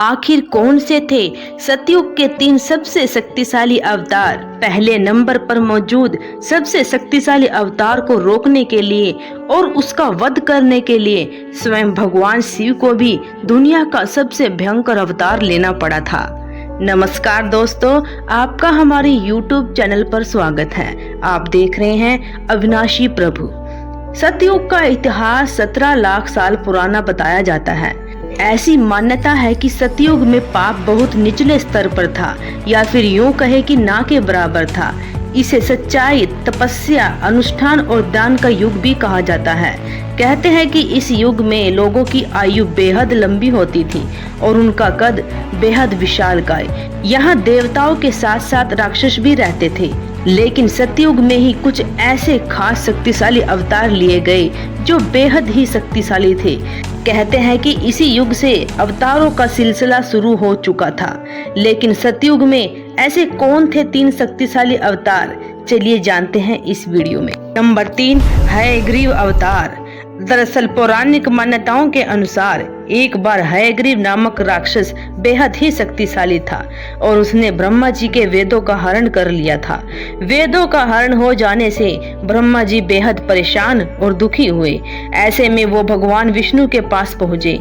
आखिर कौन से थे सतयुग के तीन सबसे शक्तिशाली अवतार। पहले नंबर पर मौजूद सबसे शक्तिशाली अवतार को रोकने के लिए और उसका वध करने के लिए स्वयं भगवान शिव को भी दुनिया का सबसे भयंकर अवतार लेना पड़ा था। नमस्कार दोस्तों, आपका हमारे YouTube चैनल पर स्वागत है। आप देख रहे हैं अविनाशी प्रभु। सतयुग का इतिहास 17 लाख साल पुराना बताया जाता है। ऐसी मान्यता है कि सतयुग में पाप बहुत निचले स्तर पर था, या फिर यूं कहे कि ना के बराबर था। इसे सच्चाई, तपस्या, अनुष्ठान और दान का युग भी कहा जाता है। कहते हैं कि इस युग में लोगों की आयु बेहद लंबी होती थी और उनका कद बेहद विशालकाय। यहाँ देवताओं के साथ साथ राक्षस भी रहते थे। लेकिन सतयुग में ही कुछ ऐसे खास शक्तिशाली अवतार लिए गए जो बेहद ही शक्तिशाली थे। कहते हैं कि इसी युग से अवतारों का सिलसिला शुरू हो चुका था। लेकिन सतयुग में ऐसे कौन थे तीन शक्तिशाली अवतार, चलिए जानते हैं इस वीडियो में। नंबर 3, हयग्रीव अवतार। दरअसल पौराणिक मान्यताओं के अनुसार एक बार हयग्रीव नामक राक्षस बेहद ही शक्तिशाली था और उसने ब्रह्मा जी के वेदों का हरण कर लिया था। वेदों का हरण हो जाने से ब्रह्मा जी बेहद परेशान और दुखी हुए। ऐसे में वो भगवान विष्णु के पास पहुँचे।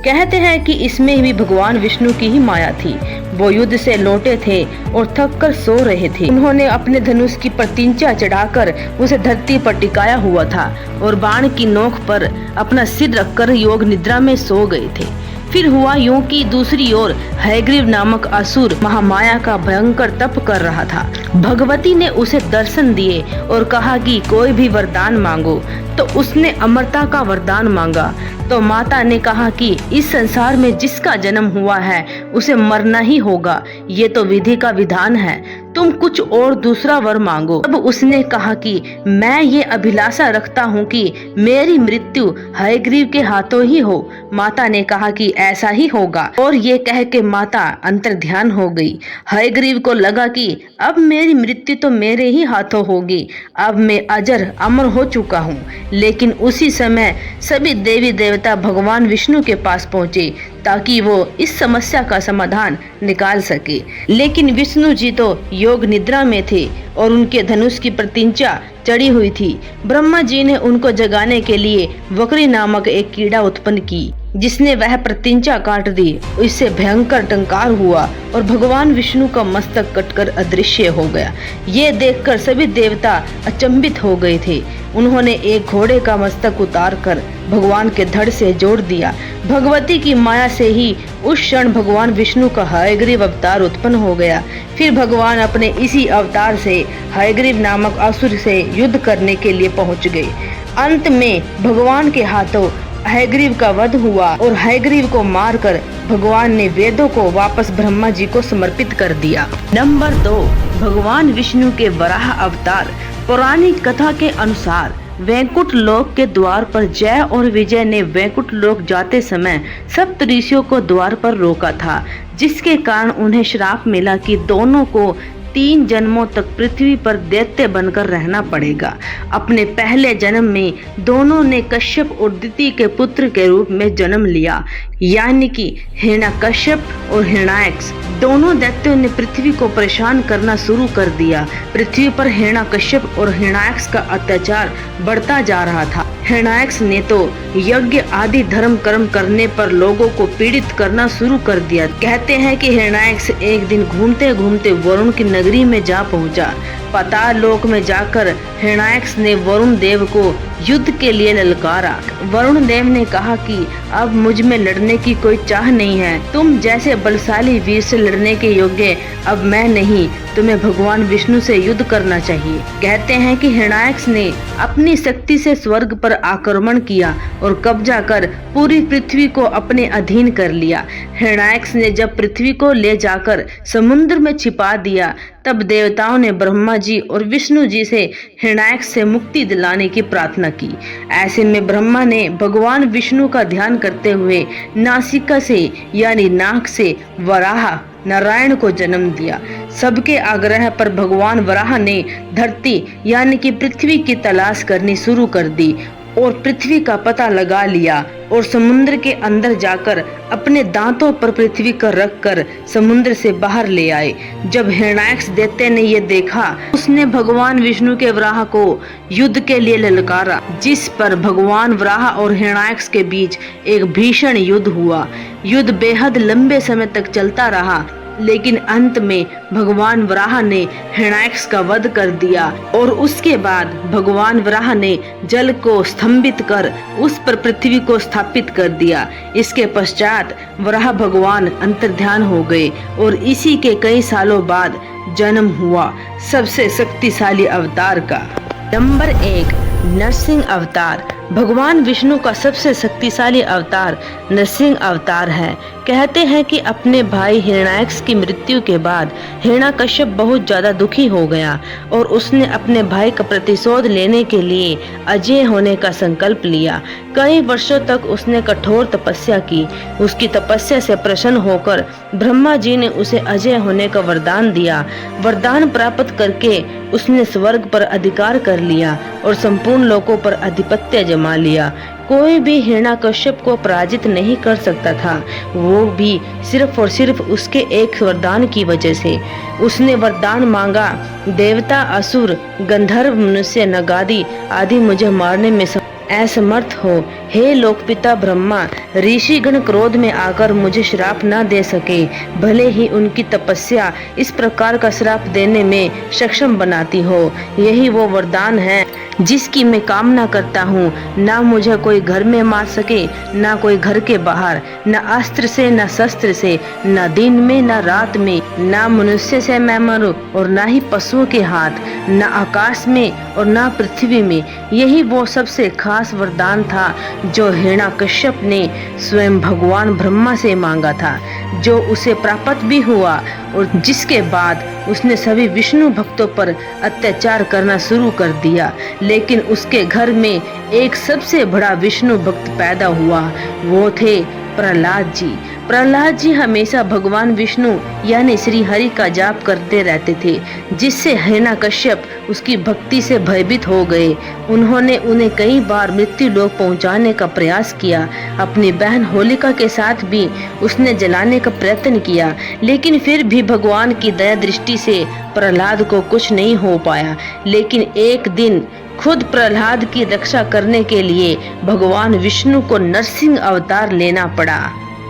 कहते हैं कि इसमें भी भगवान विष्णु की ही माया थी। वो युद्ध से लौटे थे और थक कर सो रहे थे। उन्होंने अपने धनुष की प्रतिंचा चढ़ाकर उसे धरती पर टिकाया हुआ था और बाण की नोक पर अपना सिर रखकर योग निद्रा में सो गए थे। फिर हुआ यूं कि दूसरी ओर हयग्रीव नामक असुर महामाया का भयंकर तप कर रहा था। भगवती ने उसे दर्शन दिए और कहा कि कोई भी वरदान मांगो। तो उसने अमरता का वरदान मांगा। तो माता ने कहा कि इस संसार में जिसका जन्म हुआ है उसे मरना ही होगा, ये तो विधि का विधान है, तुम कुछ और दूसरा वर मांगो। अब उसने कहा कि मैं ये अभिलाषा रखता हूँ कि मेरी मृत्यु हयग्रीव के हाथों ही हो। माता ने कहा कि ऐसा ही होगा और ये कह के माता अंतर्ध्यान हो गई। हयग्रीव को लगा कि अब मेरी मृत्यु तो मेरे ही हाथों होगी, अब मैं अजर अमर हो चुका हूँ। लेकिन उसी समय सभी देवी देवता भगवान विष्णु के पास पहुँचे ताकि वो इस समस्या का समाधान निकाल सके। लेकिन विष्णु जी तो योग निद्रा में थे और उनके धनुष की प्रतिंचा चढ़ी हुई थी। ब्रह्मा जी ने उनको जगाने के लिए वक्री नामक एक कीड़ा उत्पन्न की, जिसने वह प्रतिंचा काट दी। इससे भयंकर टंकार हुआ और भगवान विष्णु का मस्तक कटकर अदृश्य हो गया। ये देखकर सभी देवता अचंभित हो गए थे। उन्होंने एक घोड़े का मस्तक उतारकर भगवान के धड़ से जोड़ दिया। भगवती की माया से ही उस क्षण भगवान विष्णु का हयग्रीव अवतार उत्पन्न हो गया। फिर भगवान अपने इसी अवतार से हयग्रीव नामक असुर से युद्ध करने के लिए पहुंच गए। अंत में भगवान के हाथों हयग्रीव का वध हुआ और हयग्रीव को मारकर भगवान ने वेदों को वापस ब्रह्मा जी को समर्पित कर दिया। नंबर 2, भगवान विष्णु के वराह अवतार। पौराणिक कथा के अनुसार वैकुंठ लोक के द्वार पर जय और विजय ने वैकुंठ लोक जाते समय सप्त ऋषियों को द्वार पर रोका था, जिसके कारण उन्हें श्राप मिला कि दोनों को 3 जन्मों तक पृथ्वी पर दैत्य बनकर रहना पड़ेगा। अपने पहले जन्म में दोनों ने कश्यप और दिति के पुत्र के रूप में जन्म लिया, यानी कि हिरण्यकश्यप और हिरण्याक्ष। दोनों दैत्यों ने पृथ्वी को परेशान करना शुरू कर दिया। पृथ्वी पर हिरण्यकश्यप और हिरण्याक्ष का अत्याचार बढ़ता जा रहा था। हिरण्याक्ष ने तो यज्ञ आदि धर्म कर्म करने पर लोगों को पीड़ित करना शुरू कर दिया। कहते हैं कि हिरण्याक्ष एक दिन घूमते घूमते वरुण की नगरी में जा पहुंचा। पाताल लोक में जाकर हिरण्याक्ष ने वरुण देव को युद्ध के लिए ललकारा। वरुण देव ने कहा कि अब मुझ में लड़ने की कोई चाह नहीं है, तुम जैसे बलशाली वीर से लड़ने के योग्य अब मैं नहीं, तुम्हें भगवान विष्णु से युद्ध करना चाहिए। कहते हैं कि हिरण्याक्ष ने अपनी शक्ति से स्वर्ग पर आक्रमण किया और कब्जा कर पूरी पृथ्वी को अपने अधीन कर लिया। हिरण्याक्ष ने जब पृथ्वी को ले जाकर समुद्र में छिपा दिया, तब देवताओं ने ब्रह्मा जी और विष्णु जी से हिरण्याक्ष से मुक्ति दिलाने की प्रार्थना की। ऐसे में ब्रह्मा ने भगवान विष्णु का ध्यान करते हुए नासिका से यानी नाक से वराह नारायण को जन्म दिया। सबके आग्रह पर भगवान वराह ने धरती यानी कि पृथ्वी की तलाश करनी शुरू कर दी और पृथ्वी का पता लगा लिया और समुद्र के अंदर जाकर अपने दांतों पर पृथ्वी को रखकर समुद्र से बाहर ले आए। जब हिरण्याक्ष दैत्य ने ये देखा, उसने भगवान विष्णु के वराह को युद्ध के लिए ललकारा, जिस पर भगवान वराह और हिरण्याक्ष के बीच एक भीषण युद्ध हुआ। युद्ध बेहद लंबे समय तक चलता रहा, लेकिन अंत में भगवान वराह ने हिरण्याक्ष का वध कर दिया और उसके बाद भगवान वराह ने जल को स्तंभित कर उस पर पृथ्वी को स्थापित कर दिया। इसके पश्चात वराह भगवान अंतर्ध्यान हो गए और इसी के कई सालों बाद जन्म हुआ सबसे शक्तिशाली अवतार का। नंबर 1, नरसिंह अवतार। भगवान विष्णु का सबसे शक्तिशाली अवतार नरसिंह अवतार है। कहते हैं कि अपने भाई हिरण्याक्ष की मृत्यु के बाद हिरण्यकश्यप बहुत ज्यादा दुखी हो गया और उसने अपने भाई का प्रतिशोध लेने के लिए अजय होने का संकल्प लिया। कई वर्षों तक उसने कठोर तपस्या की। उसकी तपस्या से प्रसन्न होकर ब्रह्मा जी ने उसे अजय होने का वरदान दिया। वरदान प्राप्त करके उसने स्वर्ग पर अधिकार कर लिया और संपूर्ण लोकों पर आधिपत्य जमा लिया। कोई भी हिरण्यकश्यप को पराजित नहीं कर सकता था, वो भी सिर्फ और सिर्फ उसके एक वरदान की वजह से। उसने वरदान मांगा, देवता, असुर, गंधर्व, मनुष्य, नगादि आदि मुझे मारने में असमर्थ हो। हे लोकपिता ब्रह्मा, ऋषिगण क्रोध में आकर मुझे श्राप न दे सके, भले ही उनकी तपस्या इस प्रकार का श्राप देने में सक्षम बनाती हो। यही वो वरदान है जिसकी मैं कामना करता हूँ। ना मुझे कोई घर में मार सके, ना कोई घर के बाहर, न अस्त्र से, न शस्त्र से, न दिन में, न रात में, ना मनुष्य से मैं मरूं और ना ही पशुओं के हाथ, न आकाश में और ना पृथ्वी में। यही वो सबसे खास वरदान था जो हिरण्यकश्यप ने स्वयं भगवान ब्रह्मा से मांगा था, जो उसे प्राप्त भी हुआ और जिसके बाद उसने सभी विष्णु भक्तों पर अत्याचार करना शुरू कर दिया। लेकिन उसके घर में एक सबसे बड़ा विष्णु भक्त पैदा हुआ, वो थे प्रहलाद जी। प्रहलाद जी हमेशा भगवान विष्णु यानी श्री हरि का जाप करते रहते थे, जिससे हिरण्यकश्यप उसकी भक्ति से भयभीत हो गए। उन्होंने उन्हें कई बार मृत्यु लोक पहुंचाने का प्रयास किया। अपनी बहन होलिका के साथ भी उसने जलाने का प्रयत्न किया, लेकिन फिर भी भगवान की दया दृष्टि से प्रहलाद को कुछ नहीं हो पाया। लेकिन एक दिन खुद प्रहलाद की रक्षा करने के लिए भगवान विष्णु को नरसिंह अवतार लेना पड़ा।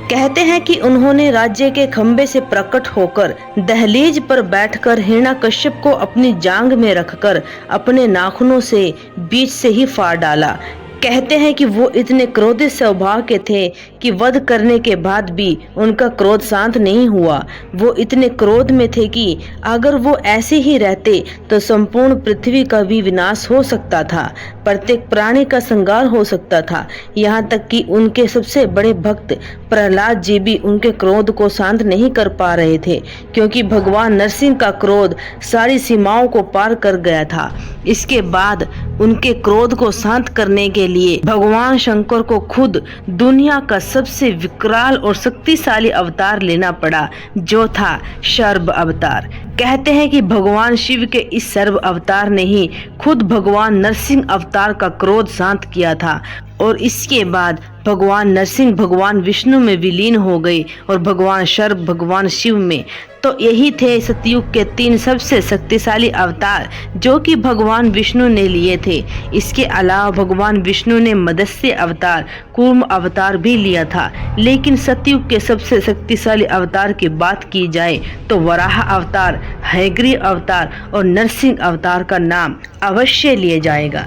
कहते हैं कि उन्होंने राज्य के खंबे से प्रकट होकर दहलीज पर बैठकर हिरण्यकश्यप को अपनी जांघ में रखकर अपने नाखूनों से बीच से ही फाड़ डाला। कहते हैं कि वो इतने क्रोधित स्वभाव के थे कि वध करने के बाद भी उनका क्रोध शांत नहीं हुआ। वो इतने क्रोध में थे कि अगर वो ऐसे ही रहते तो संपूर्ण पृथ्वी का भी विनाश हो सकता था, प्रत्येक प्राणी का संहार हो सकता था। यहाँ तक कि उनके सबसे बड़े भक्त प्रहलाद जी भी उनके क्रोध को शांत नहीं कर पा रहे थे, क्योंकि भगवान नरसिंह का क्रोध सारी सीमाओं को पार कर गया था। इसके बाद उनके क्रोध को शांत करने के लिए भगवान शंकर को खुद दुनिया का सबसे विकराल और शक्तिशाली अवतार लेना पड़ा, जो था सर्प अवतार। कहते हैं कि भगवान शिव के इस सर्प अवतार ने ही खुद भगवान नरसिंह अवतार का क्रोध शांत किया था और इसके बाद भगवान नरसिंह भगवान विष्णु में विलीन हो गए और भगवान सर्प भगवान शिव में। तो यही थे सतयुग के 3 सबसे शक्तिशाली अवतार जो कि भगवान विष्णु ने लिए थे। इसके अलावा भगवान विष्णु ने मत्स्य अवतार, कूर्म अवतार भी लिया था। लेकिन सतयुग के सबसे शक्तिशाली अवतार की बात की जाए तो वराह अवतार, हयग्रीव अवतार और नरसिंह अवतार का नाम अवश्य लिया जाएगा।